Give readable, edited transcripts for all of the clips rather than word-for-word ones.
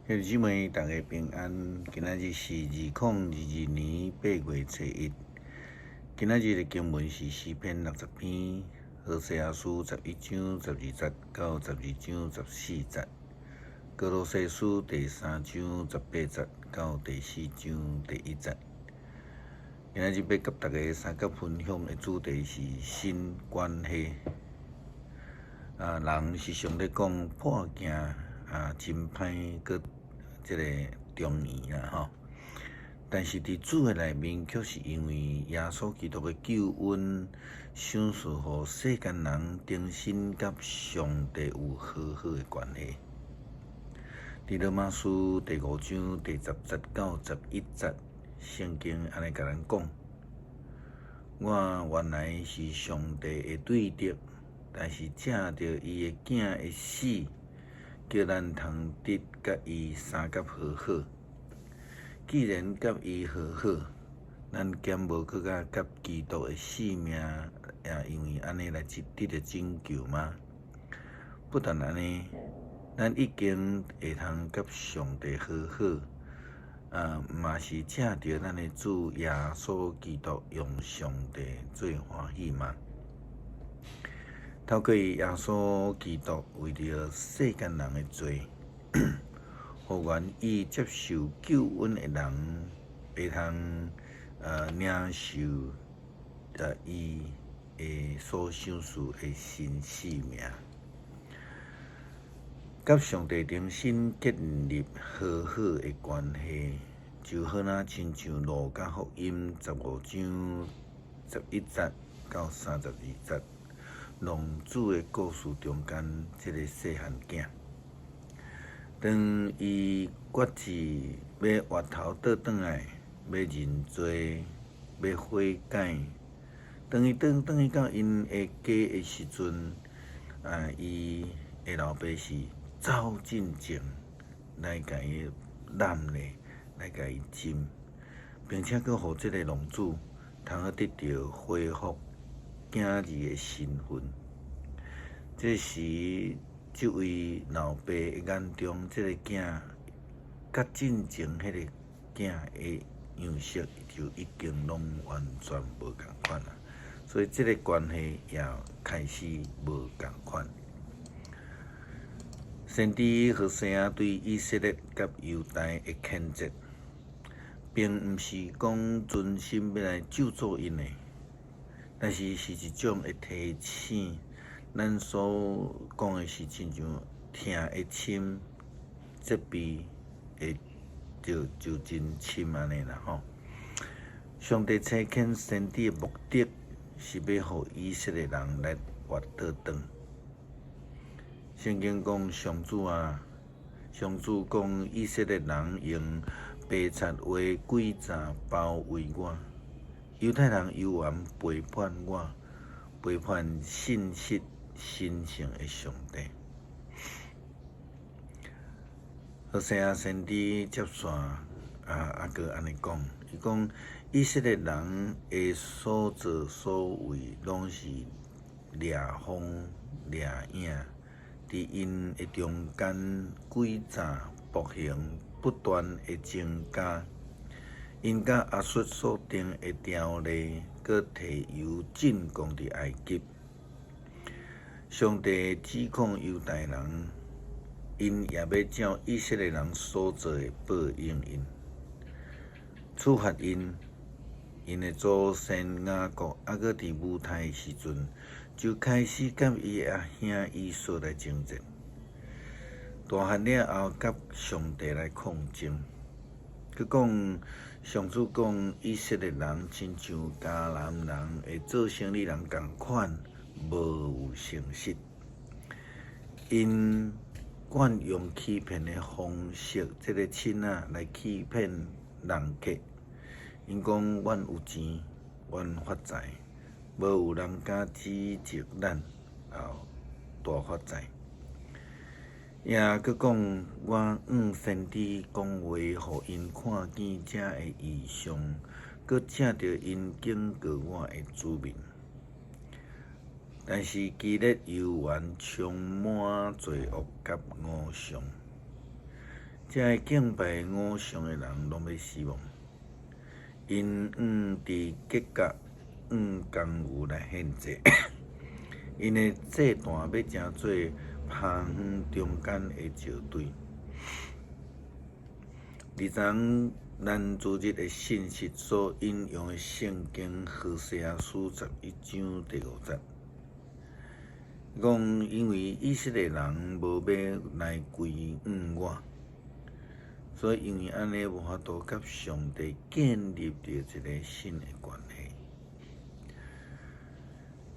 兄弟姊妹，大家平安。今仔日是2022年8月初1。今仔日的经文是诗篇60篇，何西阿书11章12节到12章14节，歌罗西书第3章18节到第4章第1节。今仔日要甲大家三角分享的主题是新关系。人时常咧讲破镜真歹过即个中年啦吼，但是伫主的内面，却是因为耶稣基督的救恩，想使互世间人重新甲上帝有和好的关系。伫罗马书第5章第10节到11节，圣经安尼甲咱讲：我原来是上帝的对敌，但是借着伊的囝的死，叫咱通得甲伊三角和好。既然甲伊和好，咱减无搁甲基督的性命因为安尼来得到拯救吗？不但安尼，咱已经会通甲上帝和好，嘛是借着咱的主耶稣基督用上帝最欢喜嘛。透过耶稣基督为着世间人的罪，互愿意接受救恩的人会通领受伊的所享受的新生命，甲上帝重新建立和好的关系，就好像亲像路加福音15章11节到32节。浪子的故事中间，这个细汉囝，当伊决志要回头倒转来，要认罪，要悔改。当伊到因的家的时阵，伊的老爸是走进前来甲伊揽咧，来甲伊浸，并且佮互这个浪子通好得到恢复囝儿的身份。这时，这位老爸的眼中，这个囝甲进前迄个囝的样式就已经拢完全无共款啦。所以，这个关系也开始无共款。先知何西阿对以色列甲犹大的谴责，并毋是讲存心要来咒诅因的，但是是一种的提醒。咱所讲的是亲像疼的深，责备会就真深安尼啦吼。上帝差遣先知的目的是要互以色列人来活倒转。圣经讲上主讲以色列人用白贼话诡诈包围我，犹太人犹原背叛我，背叛信实神圣的上帝。何西阿先知接续个安尼讲，伊讲以色列人的所作所为，拢是掠风掠影，伫因的中间诡诈暴行不断的增加。因甲亚述所定的条例，佮提油进攻伫埃及。上帝指控犹太人，因也要照以色列人所做的报应因，处罚因。因的祖先雅各搁伫母胎的时阵，就开始甲伊的阿兄以扫来争战。大汉了后，甲上帝来抗争。佮讲上主讲以色列人亲像迦南人的做生意人共款。无有诚实，因惯用欺骗的方式，这个亲来欺骗人客。因讲阮有钱，阮发财，无有人敢指责咱大发财。也佮讲我先知讲话，互因看见这的异象，佮请着因警告我的子民。但是基列犹原充满罪恶甲恶相，遮敬拜偶像的人拢要死亡，因伫结甲公牛来献祭，因的祭坛要成做趴园中间的石堆。20咱主日的信息所引用的圣经何西阿书11章第5节，讲因为以色列人无要来归我，所以因为安尼无法度甲上帝建立着一个新的关系。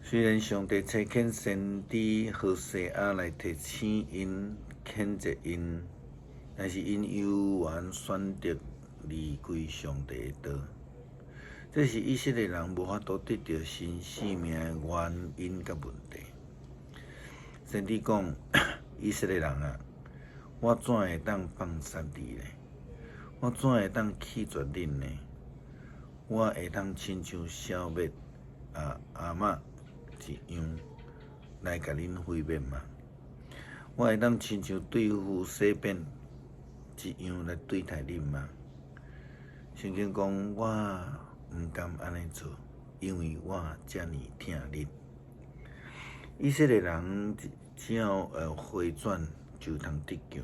虽然上帝差遣先知何西阿来提醒因、谴责因，但是因犹原选择离开上帝的道，这是以色列人无法度得到新生命的原因甲问题。先知讲：以色列人啊，我怎会当放杀你呢？我怎会当弃绝恁呢？我会当亲像消灭阿嬷一样来甲恁毁灭吗？我会当亲像对付西边一样来对待恁吗？圣经讲，我毋甘安尼做，因为我遮尔疼恁。以色列人只要回转，就通得救，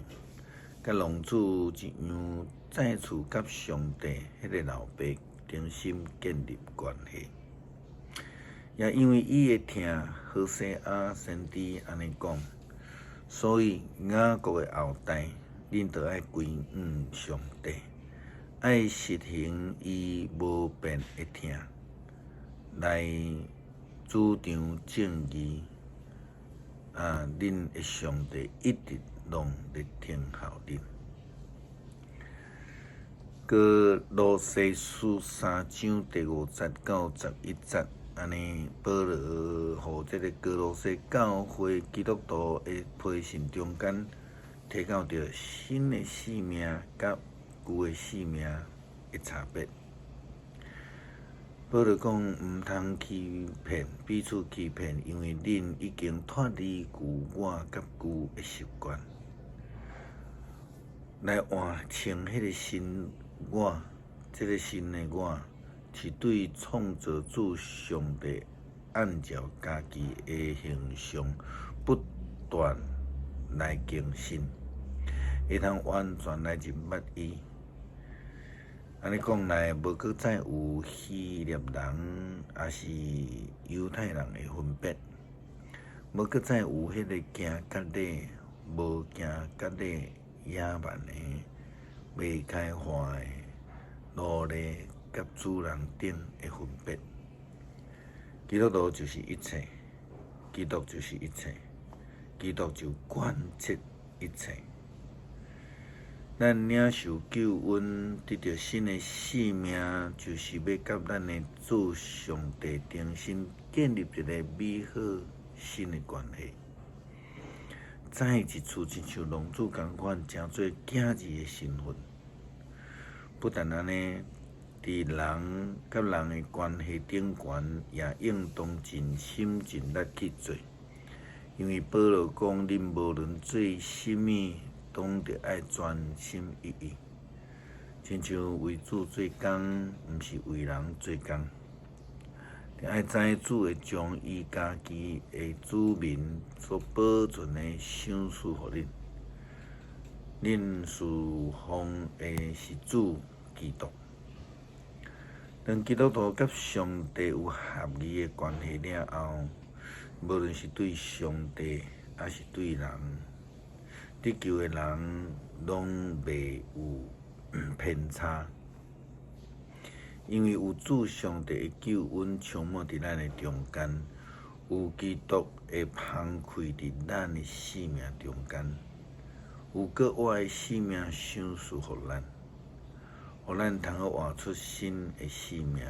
甲浪子一样，再次甲上帝迄个老爸重新建立关系。也因为伊会听何西阿先知安尼讲，所以雅各的后代，恁着爱归上帝。爱实行伊无变的听，来主张正义。恁的上帝一直拢咧听候恁。哥罗西书3章第5节到11节，安尼保罗互这个哥罗西教会基督徒的培训中间，提到着新的生命甲旧的生命的差别。保罗讲，毋通欺骗，彼此欺骗，因为恁已经脱离旧我甲旧的习惯，来换穿迄个新我。这个新的我是对创造主上帝按照家己的形象不断来更新，会通完全来入捌伊。安尼讲来，无搁再有希腊人也是犹太人的分别，无搁再有迄个行割礼、无行割礼野蛮的、未开化的、奴隶甲主人顶的分别。基督徒就是一切，基督就是一切，基督就贯彻一切。咱领受救恩，得到新的生命，就是要甲咱的主上帝重新建立一个美好新的关系。再一次亲像浪子共款，成做囝儿的身份。不但安尼，伫人甲人的关系顶悬，也应当尽心尽力去做。因为保罗讲，恁无论做甚物，拢着爱专心一意，亲像为主做工，毋是为人做工。爱知主会将伊家己的子民所保存的赏赐互恁。恁侍奉的是主基督。当基督徒甲上帝有合宜的关系了后，无论是对上帝还是对人，得救的人拢袂有偏差，因为有主上帝的救恩充满伫咱的中间，有基督会放开伫咱的生命中间，有搁活的生命赏赐互咱，互咱通好活出新的生命，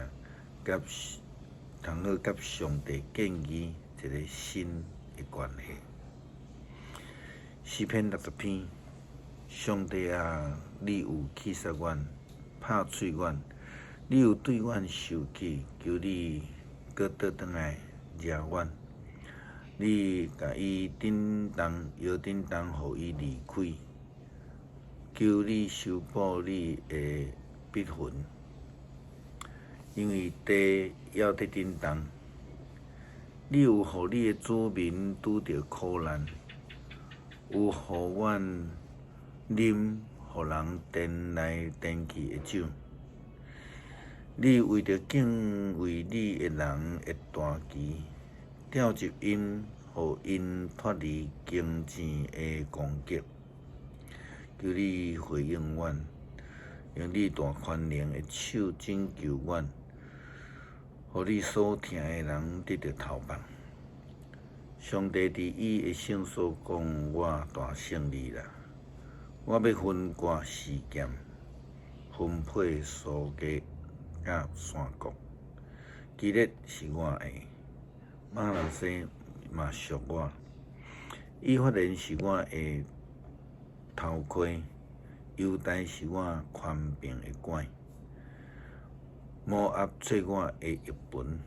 通好甲上帝建立一个新的关系。诗篇60篇，上帝啊，你有气杀阮，拍碎阮，你有对阮受气，求你搁倒转来惹阮。你甲伊摇叮当，互伊离开，求你修补你的笔痕，因为地要得震动。你有互你的子民拄着苦难，有互阮啉互人颠来颠去的酒。你为着敬畏你的人的大旗，调集因，互因脱离经济的攻击。求你回应阮，用你大宽怜的手拯救阮，互你所疼的人得到头棒。上帝伫伊的圣所讲：我大胜利啦！我要分割世剑，分配苏家甲山国。基列是我的，马来西嘛属我。以法莲是我的头盔，犹大是我宽平的拐。摩押做我的翼盆，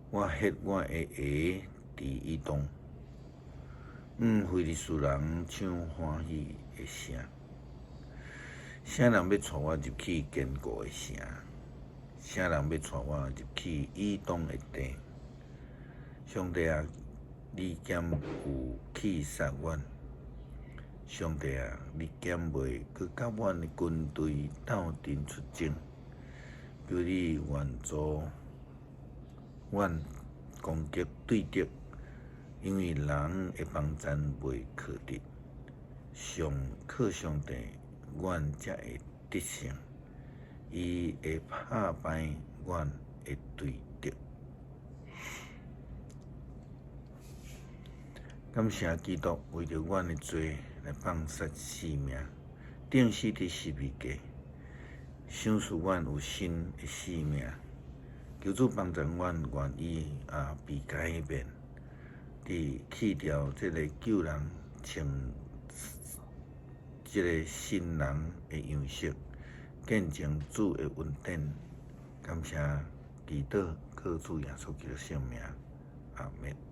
我ฮ็我的鞋伫伊当。非利士人唱欢喜的声，啥人要带我入去坚固的城？啥人要带我入去以东的地？上帝啊，你减有去杀阮！上帝啊，你减袂去甲阮的军队斗阵出征？求你援助阮攻击对敌，因为人的帮赞袂靠敌，靠上帝，阮才会得胜。伊会拍败阮的对敌。感谢基督为着阮的罪来放杀性命，钉死伫十字架，赏赐阮有新的性命。求主帮助阮，愿意被改变，伫去掉这个旧人穿这个新人的样式。见证主的恩典，感谢祈祷靠主耶稣基督圣名，阿门。